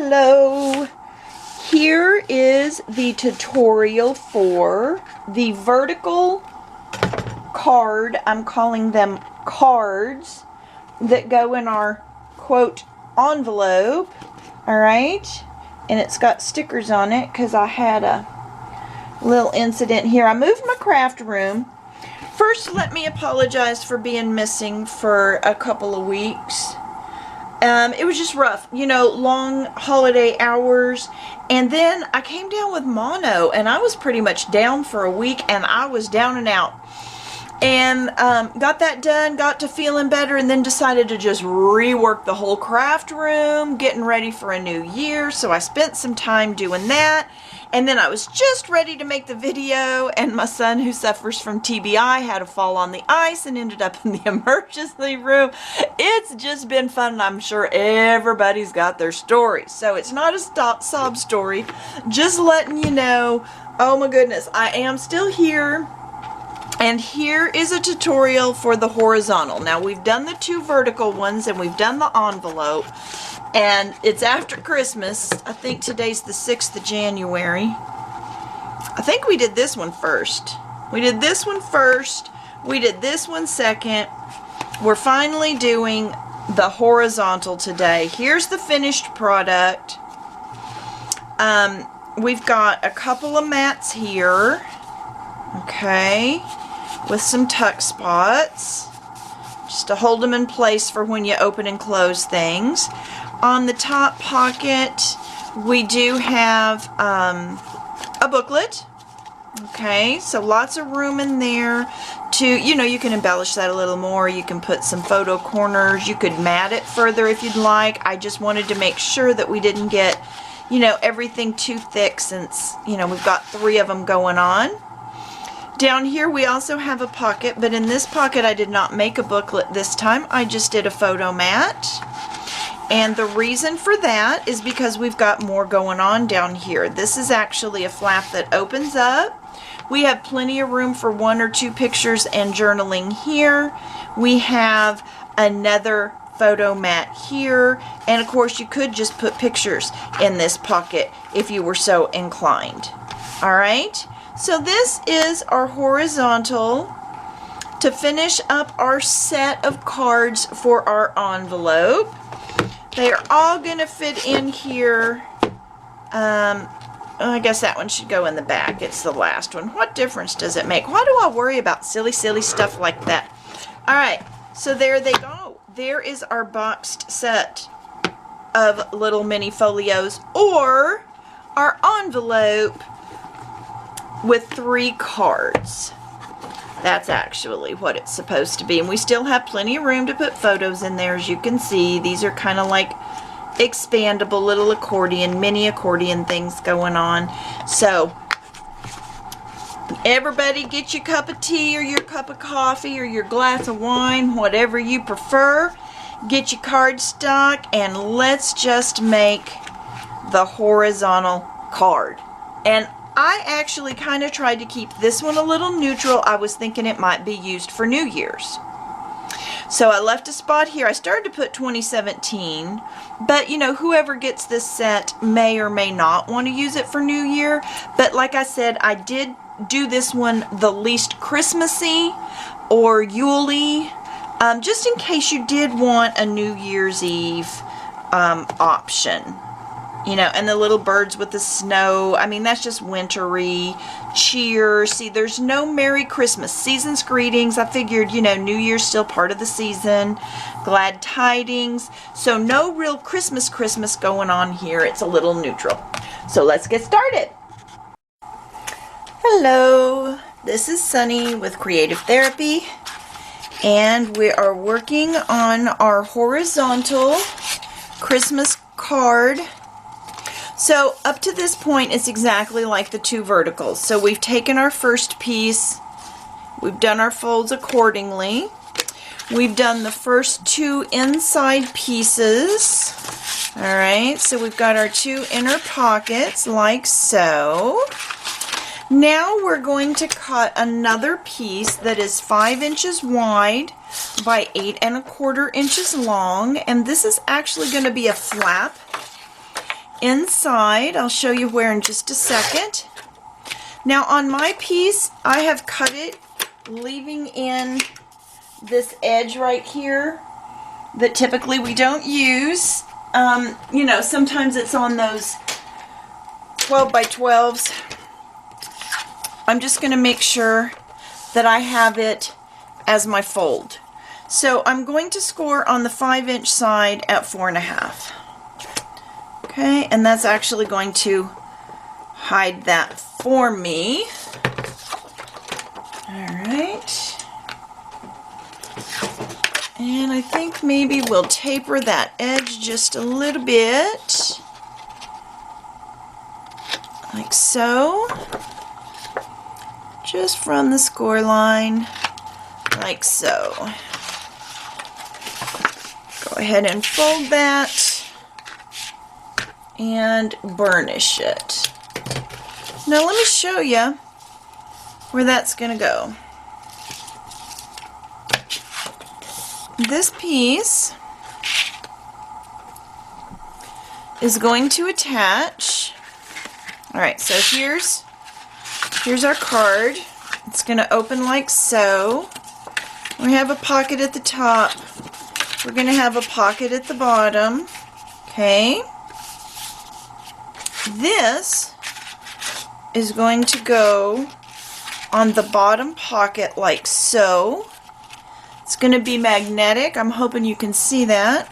Hello! Here is the tutorial for the vertical card. I'm calling them cards that go in our quote envelope. Alright? And it's got stickers on it because I had a little incident here. I moved my craft room. First, let me apologize for being missing for a couple of weeks. It was just rough, you know, long holiday hours, and then I came down with mono, and I was pretty much down for a week, and I was down and out, and got that done, got to feeling better, and then decided to just rework the whole craft room, getting ready for a new year. So I spent some time doing that, and then I was just ready to make the video, and my son, who suffers from TBI, had a fall on the ice and ended up in the emergency room. It's just been fun, and I'm sure everybody's got their stories. So it's not a sob story, just letting you know, oh my goodness, I am still here. And here is a tutorial for the horizontal. Now, we've done the two vertical ones, and we've done the envelope. And it's after Christmas. I think today's the 6th of January. I think we did this one first. We did this one first. We did this one second. We're finally doing the horizontal today. Here's the finished product. We've got a couple of mats here. Okay. With some tuck spots. Just to hold them in place for when you open and close things. On the top pocket, we do have a booklet. Okay, so lots of room in there to, you know, you can embellish that a little more. You can put some photo corners. You could mat it further if you'd like. I just wanted to make sure that we didn't get, you know, everything too thick since, you know, we've got 3 of them going on. Down here we also have a pocket, but in this pocket I did not make a booklet this time. I just did a photo mat. And the reason for that is because we've got more going on down here. This is actually a flap that opens up. We have plenty of room for 1 or 2 pictures and journaling here. We have another photo mat here. And of course you could just put pictures in this pocket if you were so inclined. Alright, so this is our horizontal to finish up our set of cards for our envelope. They are all going to fit in here. I guess that one should go in the back. It's the last one. What difference does it make? Why do I worry about silly stuff like that? Alright, so there they go. There is our boxed set of little mini folios, or our envelope with 3 cards. That's actually what it's supposed to be. And we still have plenty of room to put photos in there, as you can see. These are kind of like expandable little accordion, mini accordion things going on. So, everybody get your cup of tea or your cup of coffee or your glass of wine, whatever you prefer. Get your cardstock and let's just make the horizontal card. And I actually kind of tried to keep this one a little neutral. I was thinking it might be used for New Year's. So I left a spot here. I started to put 2017, but you know, whoever gets this set may or may not want to use it for New Year. But like I said, I did do this one the least Christmassy or Yule-y, just in case you did want a New Year's Eve option. You know, and the little birds with the snow, I mean, that's just wintry, cheer. See, there's no Merry Christmas, season's greetings. I figured, you know, New Year's still part of the season, glad tidings. So no real Christmas going on here. It's a little neutral. So let's get started. Hello, this is Sunny with Creative Therapy, and we are working on our horizontal Christmas card. So up to this point, it's exactly like the 2 verticals. So we've taken our first piece, we've done our folds accordingly, we've done the first 2 inside pieces. Alright, so we've got our 2 inner pockets like so. Now we're going to cut another piece that is 5 inches wide by 8 1/4 inches long, and this is actually going to be a flap inside. I'll show you where in just a second. Now on my piece, I have cut it, leaving in this edge right here that typically we don't use. You know, sometimes it's on those 12 by 12s. I'm just going to make sure that I have it as my fold. So I'm going to score on the 5-inch side at 4.5. Okay, and that's actually going to hide that for me. Alright. And I think maybe we'll taper that edge just a little bit. Like so. Just from the score line. Like so. Go ahead and fold that. And burnish it. Now let me show you where that's going to go. This piece is going to attach. Alright, so here's our card. It's going to open like so. We have a pocket at the top. We're going to have a pocket at the bottom. Okay. This is going to go on the bottom pocket like so. It's going to be magnetic. I'm hoping you can see that.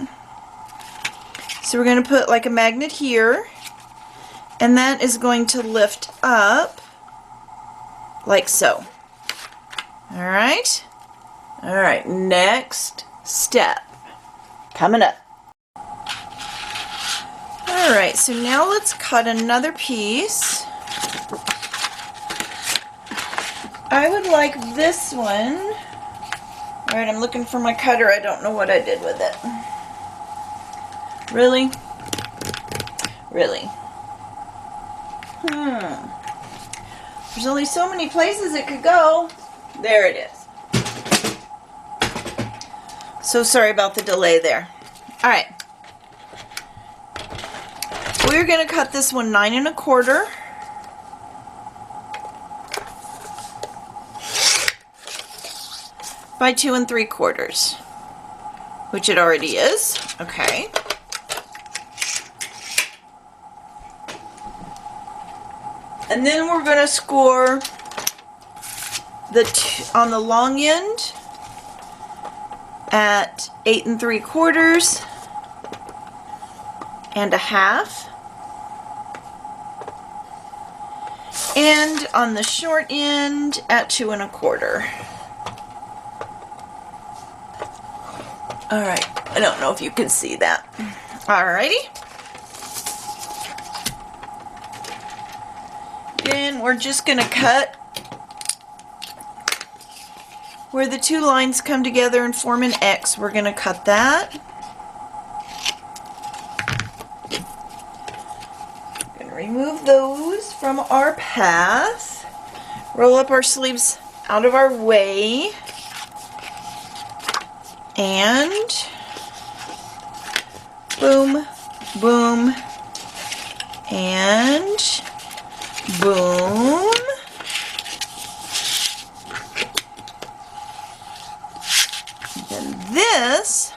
So we're going to put like a magnet here, and that is going to lift up like so. Alright? Alright, next step. Coming up. Alright, so now let's cut another piece. I would like this one. Alright, I'm looking for my cutter. I don't know what I did with it. Really? Really? There's only so many places it could go. There it is. So sorry about the delay there. Alright. We're going to cut this one 9 1/4. By 2 3/4, which it already is. Okay. And then we're going to score on the long end at 8 3/4 and 1/2. And on the short end at 2 1/4. Alright, I don't know if you can see that. Alrighty. Then we're just going to cut where the two lines come together and form an X. We're going to cut that. Going to remove those from our path. Roll up our sleeves out of our way. And boom, boom, and boom. Then this,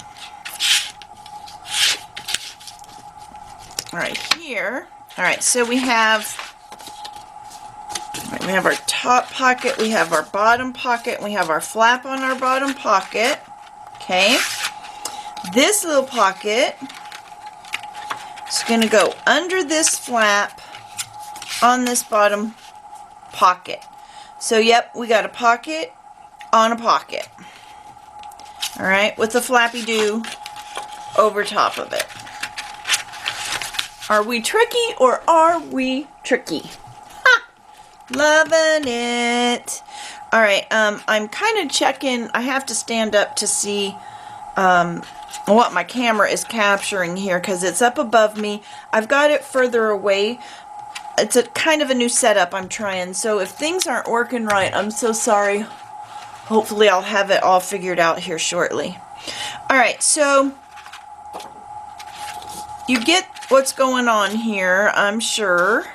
right here. All right, so we have our top pocket, we have our bottom pocket, we have our flap on our bottom pocket. Okay, this little pocket is going to go under this flap on this bottom pocket. So, yep, we got a pocket on a pocket. Alright, with the flappy-doo over top of it. Are we tricky or are we tricky? Ha! Loving it. Alright, I'm kind of checking. I have to stand up to see what my camera is capturing here because it's up above me. I've got it further away. It's a kind of a new setup I'm trying, so if things aren't working right, I'm so sorry. Hopefully I'll have it all figured out here shortly. Alright, so you get what's going on here, I'm sure.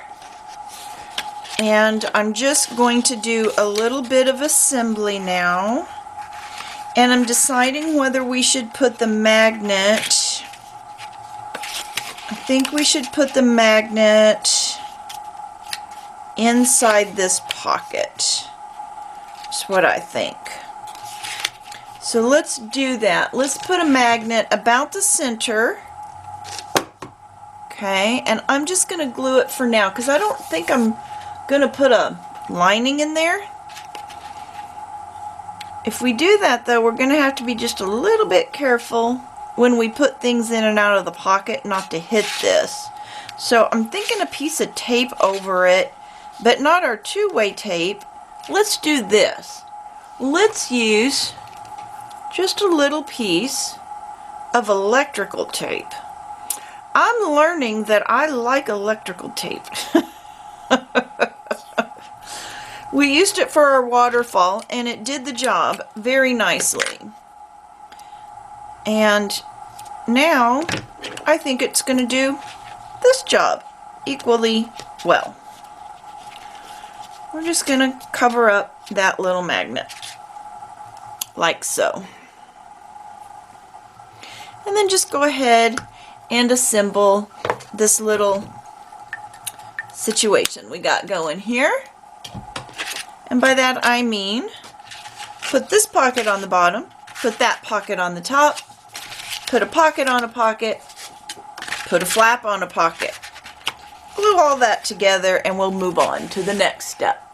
And I'm just going to do a little bit of assembly now. And I'm deciding whether we should put the magnet. I think we should put the magnet inside this pocket. That's what I think. So let's do that. Let's put a magnet about the center. Okay, and I'm just going to glue it for now because I don't think I'm going to put a lining in there. If we do that though, we're going to have to be just a little bit careful when we put things in and out of the pocket not to hit this. So I'm thinking a piece of tape over it, but not our two-way tape. Let's do this. Let's use just a little piece of electrical tape. I'm learning that I like electrical tape. We used it for our waterfall and it did the job very nicely. And now I think it's going to do this job equally well. We're just going to cover up that little magnet like so. And then just go ahead and assemble this little situation we got going here. And by that I mean put this pocket on the bottom, put that pocket on the top, put a pocket on a pocket, put a flap on a pocket. Glue all that together and we'll move on to the next step.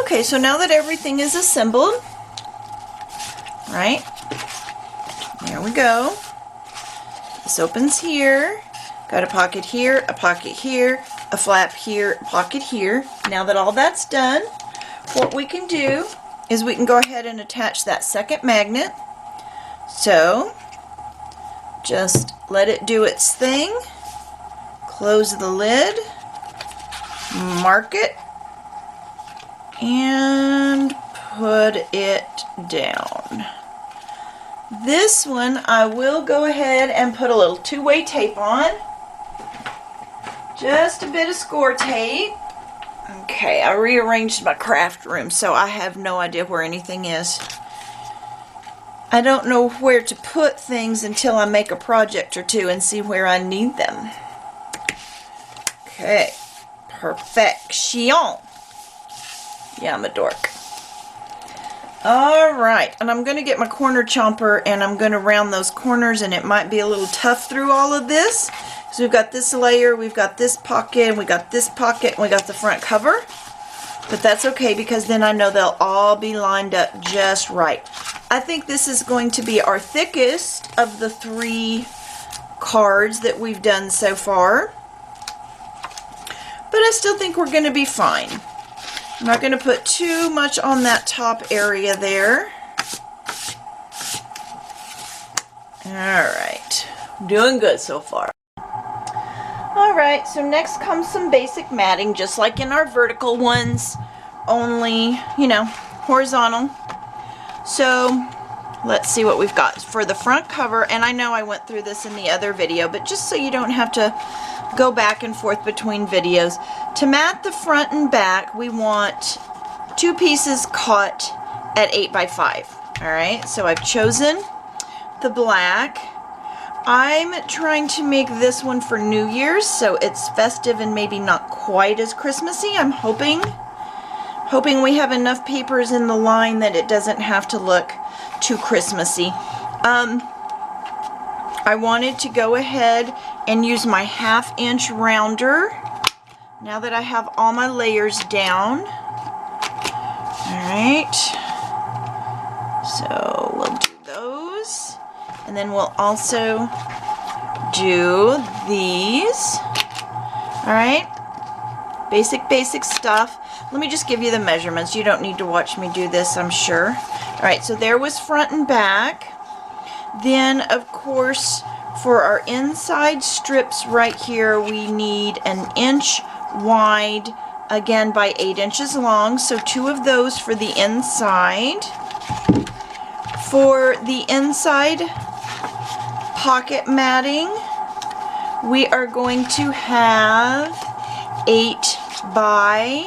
Okay, so now that everything is assembled, right, there we go. This opens here, got a pocket here, a flap here, a pocket here. Now that all that's done, what we can do is we can go ahead and attach that second magnet. So just let it do its thing, close the lid, mark it, and put it down. This one I will go ahead and put a little two-way tape on. Just a bit of score tape. Okay, I rearranged my craft room so I have no idea where anything is. I don't know where to put things until I make a project or two and see where I need them. Okay, perfection. Yeah, I'm a dork. Alright, and I'm going to get my corner chomper and I'm going to round those corners, and it might be a little tough through all of this. So we've got this layer, we've got this pocket, and we got this pocket, and we got the front cover. But that's okay because then I know they'll all be lined up just right. I think this is going to be our thickest of the 3 cards that we've done so far. But I still think we're going to be fine. I'm not going to put too much on that top area there. Alright, doing good so far. Alright, so next comes some basic matting, just like in our vertical ones, only, you know, horizontal. So, let's see what we've got for the front cover, and I know I went through this in the other video, but just so you don't have to go back and forth between videos. To mat the front and back, we want 2 pieces cut at 8x5. Alright, so I've chosen the black. I'm trying to make this one for New Year's, so it's festive and maybe not quite as Christmassy. I'm hoping we have enough papers in the line that it doesn't have to look too Christmassy. I wanted to go ahead and use my 1/2 inch rounder now that I have all my layers down. Alright, so we'll do those, and then we'll also do these. Alright, basic stuff. Let me just give you the measurements. You don't need to watch me do this, I'm sure. Alright, so there was front and back. Then, of course, for our inside strips right here, we need 1 inch wide, again by 8 inches long. So 2 of those for the inside. For the inside pocket matting, we are going to have 8 by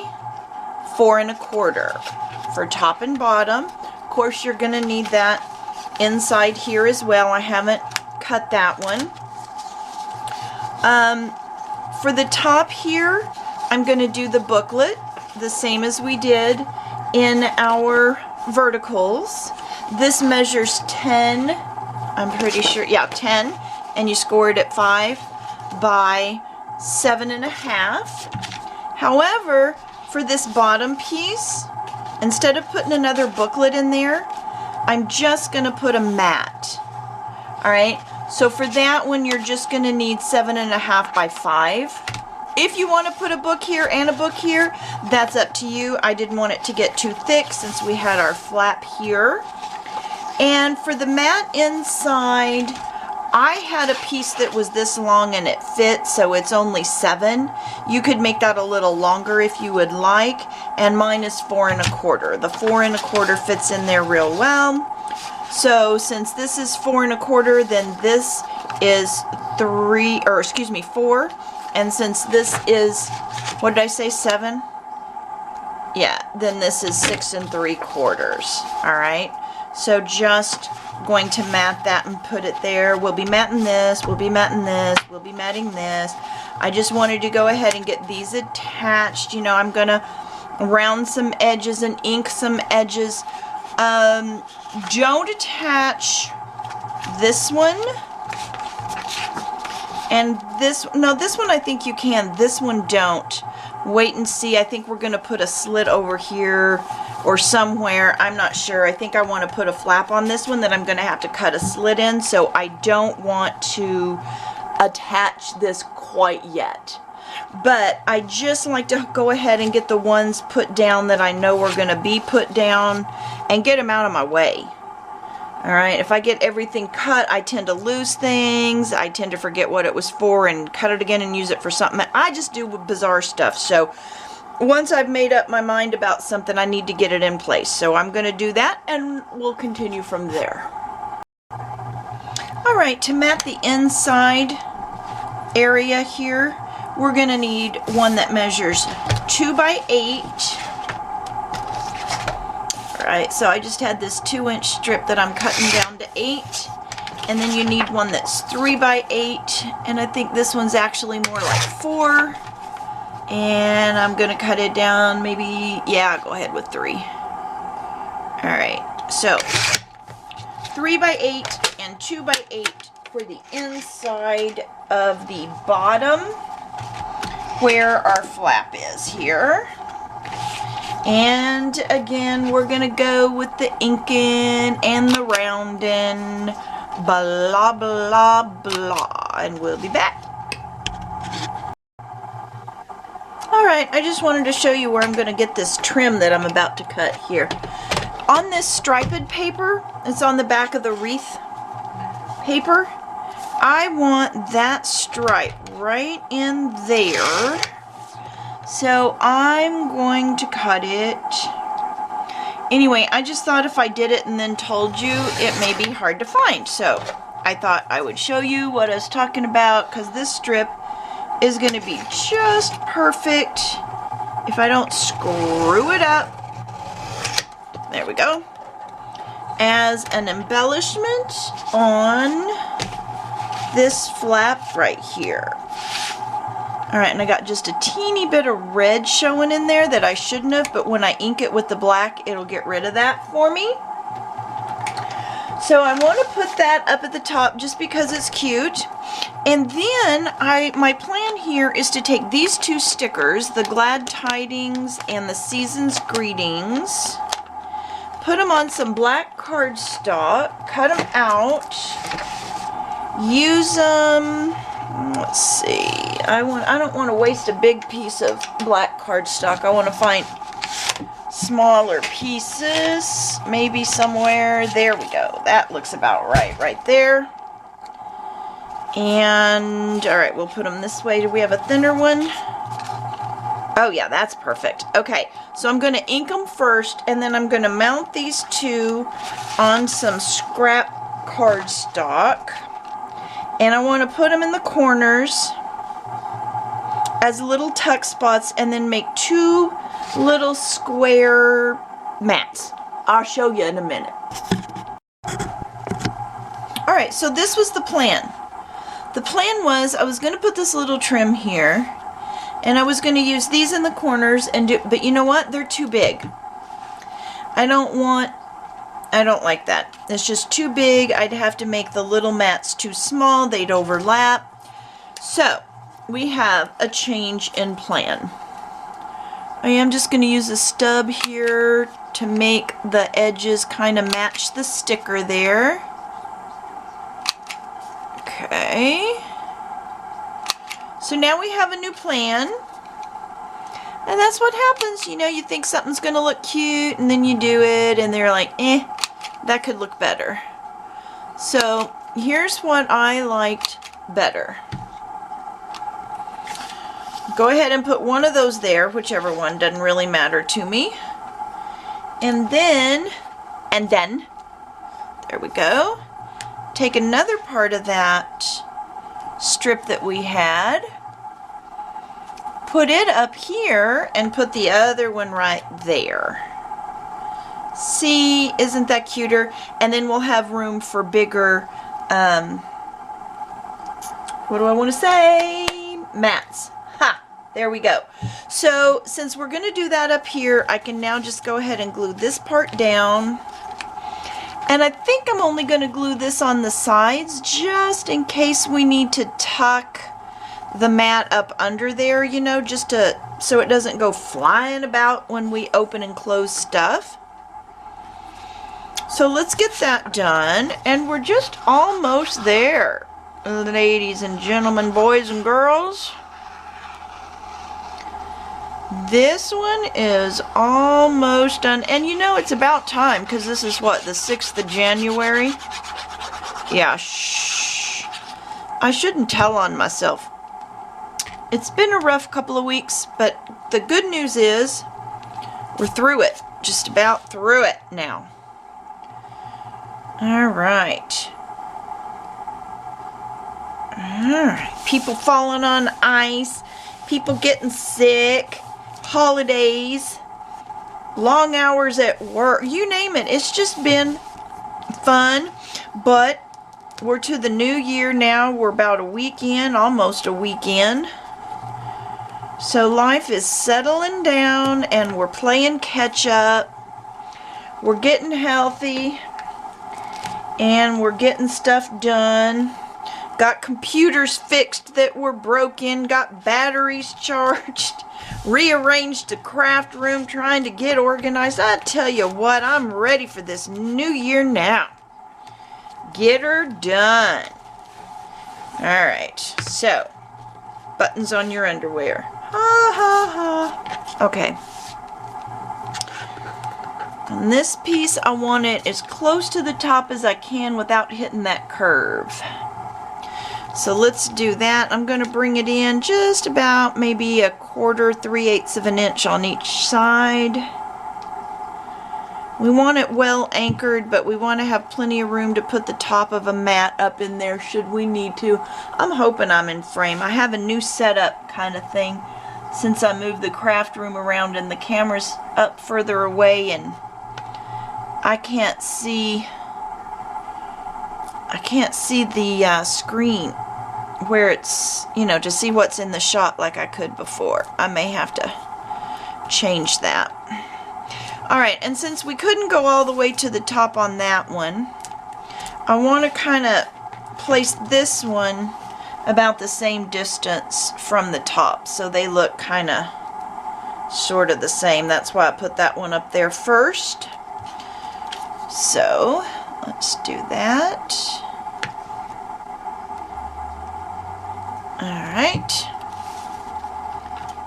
4 1/4 for top and bottom. Of course, you're going to need that inside here as well. I haven't cut that one. For the top here, I'm going to do the booklet the same as we did in our verticals. This measures 10, I'm pretty sure, yeah, 10, and you score it at 5 by 7 1/2. However, for this bottom piece, instead of putting another booklet in there, I'm just going to put a mat. All right, so for that one, you're just going to need 7 1/2 by 5. If you want to put a book here and a book here, that's up to you. I didn't want it to get too thick since we had our flap here. And for the mat inside, I had a piece that was this long and it fit, so it's only 7. You could make that a little longer if you would like, and mine is 4 1/4. The 4 1/4 fits in there real well. So since this is 4 1/4, then this is 4. And since this is, what did I say, 7? Yeah, then this is 6 3/4. All right. So just going to mat that and put it there. We'll be matting this, we'll be matting this, we'll be matting this. I just wanted to go ahead and get these attached. You know, I'm going to round some edges and ink some edges. Don't attach this one. And this one I think you can. This one don't. Wait and see. I think we're going to put a slit over here or somewhere. I'm not sure. I think I want to put a flap on this one that I'm going to have to cut a slit in, so I don't want to attach this quite yet. But I just like to go ahead and get the ones put down that I know are going to be put down and get them out of my way. Alright, if I get everything cut, I tend to lose things. I tend to forget what it was for and cut it again and use it for something. I just do bizarre stuff. So once I've made up my mind about something, I need to get it in place. So I'm going to do that and we'll continue from there. Alright, to mat the inside area here, we're going to need one that measures 2 by 8. Alright, so I just had this 2-inch strip that I'm cutting down to 8. And then you need one that's 3 by 8. And I think this one's actually more like 4. And I'm going to cut it down maybe, yeah, go ahead with 3. Alright, so 3 by 8 and 2 by 8 for the inside of the bottom where our flap is here. And again, we're going to go with the inking and the rounding, blah, blah, blah, and we'll be back. Alright, I just wanted to show you where I'm going to get this trim that I'm about to cut here. On this striped paper, it's on the back of the wreath paper, I want that stripe right in there. So I'm going to cut it. Anyway, I just thought if I did it and then told you, it may be hard to find. So I thought I would show you what I was talking about, because this strip is going to be just perfect if I don't screw it up. There we go. As an embellishment on this flap right here. Alright, and I got just a teeny bit of red showing in there that I shouldn't have, but when I ink it with the black, it'll get rid of that for me. So I want to put that up at the top just because it's cute. And then my plan here is to take these two stickers, the Glad Tidings and the Season's Greetings, put them on some black cardstock, cut them out, use them. Let's see. I don't want to waste a big piece of black cardstock. I want to find smaller pieces, maybe somewhere. There we go. That looks about right there. And all right, we'll put them this way. Do we have a thinner one? Oh yeah, that's perfect. Okay, so I'm going to ink them first, and then I'm going to mount these two on some scrap cardstock. And I want to put them in the corners as little tuck spots, and then make two little square mats. I'll show you in a minute. Alright, so this was the plan. The plan was I was going to put this little trim here, and I was going to use these in the corners and do, but you know what? They're too big. I don't like that. It's just too big. I'd have to make the little mats too small. They'd overlap. So, we have a change in plan. I am just going to use a stub here to make the edges kind of match the sticker there. Okay. So now we have a new plan. And that's what happens. You know, you think something's going to look cute, and then you do it, and they're like, that could look better. So here's what I liked better. Go ahead and put one of those there, whichever one, doesn't really matter to me. And then, there we go. Take another part of that strip that we had, put it up here, and put the other one right there. See, isn't that cuter? And then we'll have room for bigger, what do I want to say? Mats. Ha! There we go. So, since we're going to do that up here, I can now just go ahead and glue this part down. And I think I'm only going to glue this on the sides just in case we need to tuck the mat up under there, you know, just to, so it doesn't go flying about when we open and close stuff. So let's get that done, and we're just almost there, ladies and gentlemen, boys and girls. This one is almost done, and you know it's about time, because this is what, the 6th of January? Yeah, shh. I shouldn't tell on myself. It's been a rough couple of weeks, but the good news is we're through it. Just about through it now. Alright. Alright. People falling on ice. People getting sick. Holidays. Long hours at work. You name it. It's just been fun. But we're to the new year now. We're about a week in. Almost a week in. So life is settling down, and we're playing catch up. We're getting healthy, and we're getting stuff done. Got computers fixed that were broken, got batteries charged, rearranged the craft room, trying to get organized. I tell you what, I'm ready for this new year now. Get her done. Alright, so, buttons on your underwear. Ha ha ha. Okay. On this piece, I want it as close to the top as I can without hitting that curve. So let's do that. I'm going to bring it in just about maybe 1/4, 3/8 of an inch on each side. We want it well anchored, but we want to have plenty of room to put the top of a mat up in there should we need to. I'm hoping I'm in frame. I have a new setup kind of thing since I moved the craft room around, and the camera's up further away, and I can't see the screen where it's, you know, to see what's in the shot like I could before. I may have to change that. Alright, and since we couldn't go all the way to the top on that one, I want to kind of place this one about the same distance from the top, so they look kind of sort of the same. That's why I put that one up there first. So, let's do that. Alright.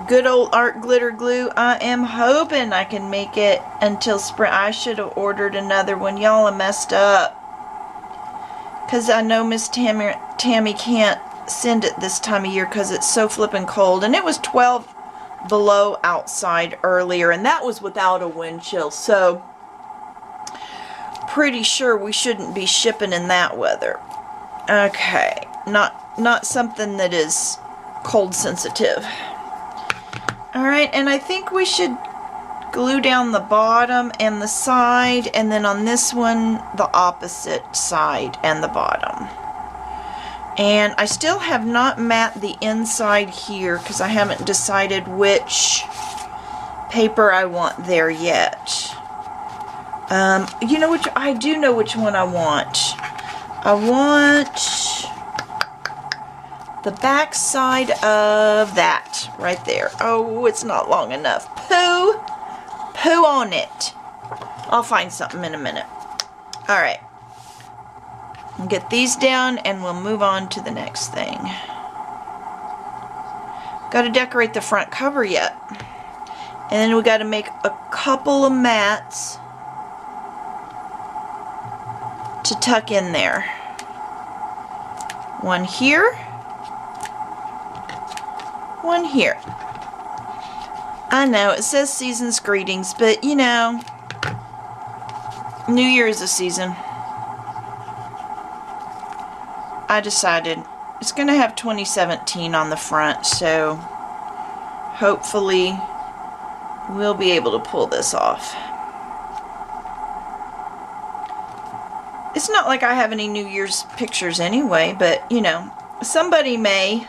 Good old art glitter glue. I am hoping I can make it until spring. I should have ordered another one. Y'all are messed up. Because I know Miss Tammy can't send it this time of year because it's so flippin' cold. And it was 12 below outside earlier, and that was without a wind chill, so pretty sure we shouldn't be shipping in that weather. Okay, not something that is cold sensitive. All right, and I think we should glue down the bottom and the side, and then on this one the opposite side and the bottom. And I still have not matte the inside here because I haven't decided which paper I want there yet. You know which, I do know which one I want. I want the back side of that right there. Oh, it's not long enough. Poo on it. I'll find something in a minute. All right. Get these down and we'll move on to the next thing. Got to decorate the front cover yet. And then we got to make a couple of mats to tuck in there. One here. One here. I know it says season's greetings, but you know, New Year is a season. I decided it's going to have 2017 on the front, so hopefully we'll be able to pull this off. It's not like I have any New Year's pictures anyway, but you know, somebody may.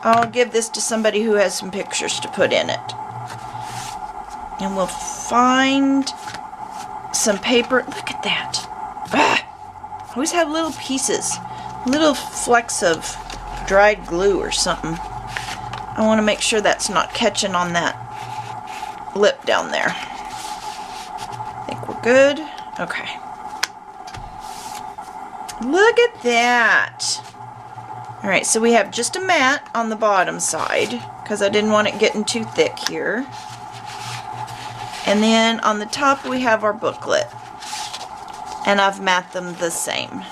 I'll give this to somebody who has some pictures to put in it. And we'll find some paper. Look at that. I always have little pieces. Little flecks of dried glue or something. I want to make sure that's not catching on that lip down there. I think we're good. Okay. Look at that. Alright, so we have just a mat on the bottom side because I didn't want it getting too thick here. And then on the top we have our booklet. And I've matte them the same.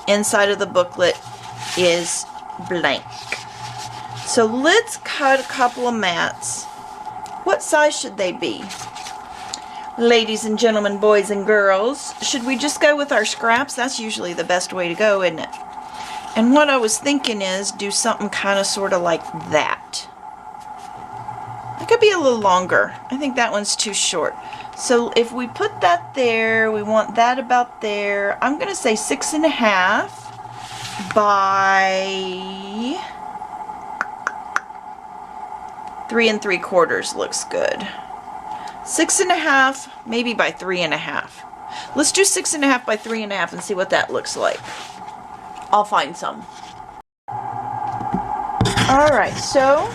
Inside of the booklet is blank. So let's cut a couple of mats. What size should they be? Ladies and gentlemen, boys and girls, should we just go with our scraps? That's usually the best way to go, isn't it? And what I was thinking is do something kind of sort of like that. It could be a little longer. I think that one's too short. So if we put that there, we want that about there. I'm going to say 6.5 by 3 3/4 looks good. 6.5, maybe by 3.5. Let's do 6.5 by 3.5 and see what that looks like. I'll find some. Alright, so,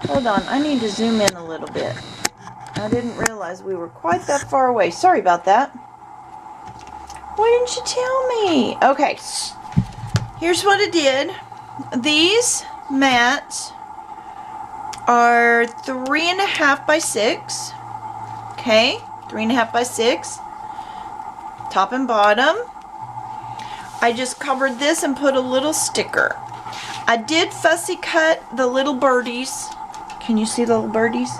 hold on, I need to zoom in a little bit. I didn't realize we were quite that far away. Sorry about that. Why didn't you tell me? Okay, here's what I did. These mats are 3.5 by 6. Okay, 3.5 by 6. Top and bottom. I just covered this and put a little sticker. I did fussy cut the little birdies. Can you see the little birdies?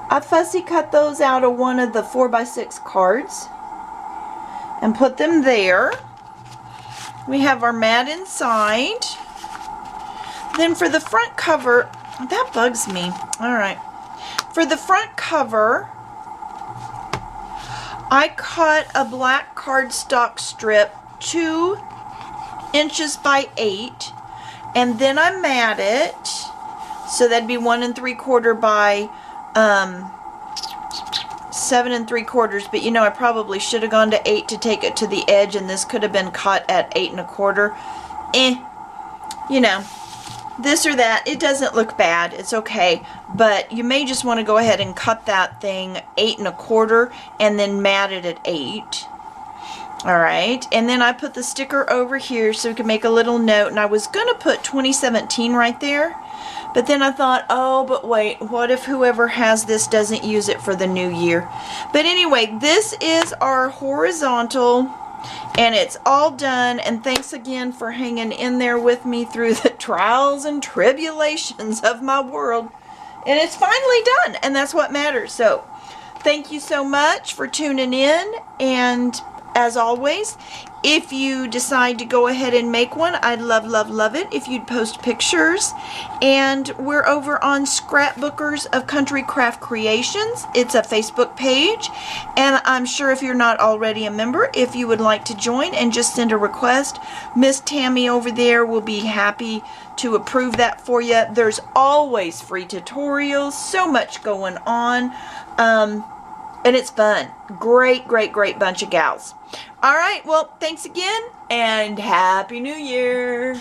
I fussy cut those out of one of the 4x6 cards and put them there. We have our mat inside. Then for the front cover, that bugs me. Alright. For the front cover, I cut a black cardstock strip 2 inches by 8, and then I mat it, so that'd be 1 3/4 by 7 3/4, but you know I probably should have gone to 8 to take it to the edge, and this could have been cut at 8 1/4. You know, this or that, it doesn't look bad, it's okay, but you may just want to go ahead and cut that thing 8 1/4 and then mat it at 8. Alright, and then I put the sticker over here so we can make a little note, and I was going to put 2017 right there, but then I thought, oh, but wait, what if whoever has this doesn't use it for the new year? But anyway, this is our horizontal, and it's all done, and thanks again for hanging in there with me through the trials and tribulations of my world. And it's finally done, and that's what matters. So thank you so much for tuning in, and as always, if you decide to go ahead and make one, I'd love it if you'd post pictures. And we're over on Scrapbookers of Country Craft Creations. It's a Facebook page, and I'm sure if you're not already a member, if you would like to join and just send a request, Miss Tammy over there will be happy to approve that for you. There's always free tutorials, so much going on. And it's fun. Great bunch of gals. All right, well, thanks again, and Happy New Year.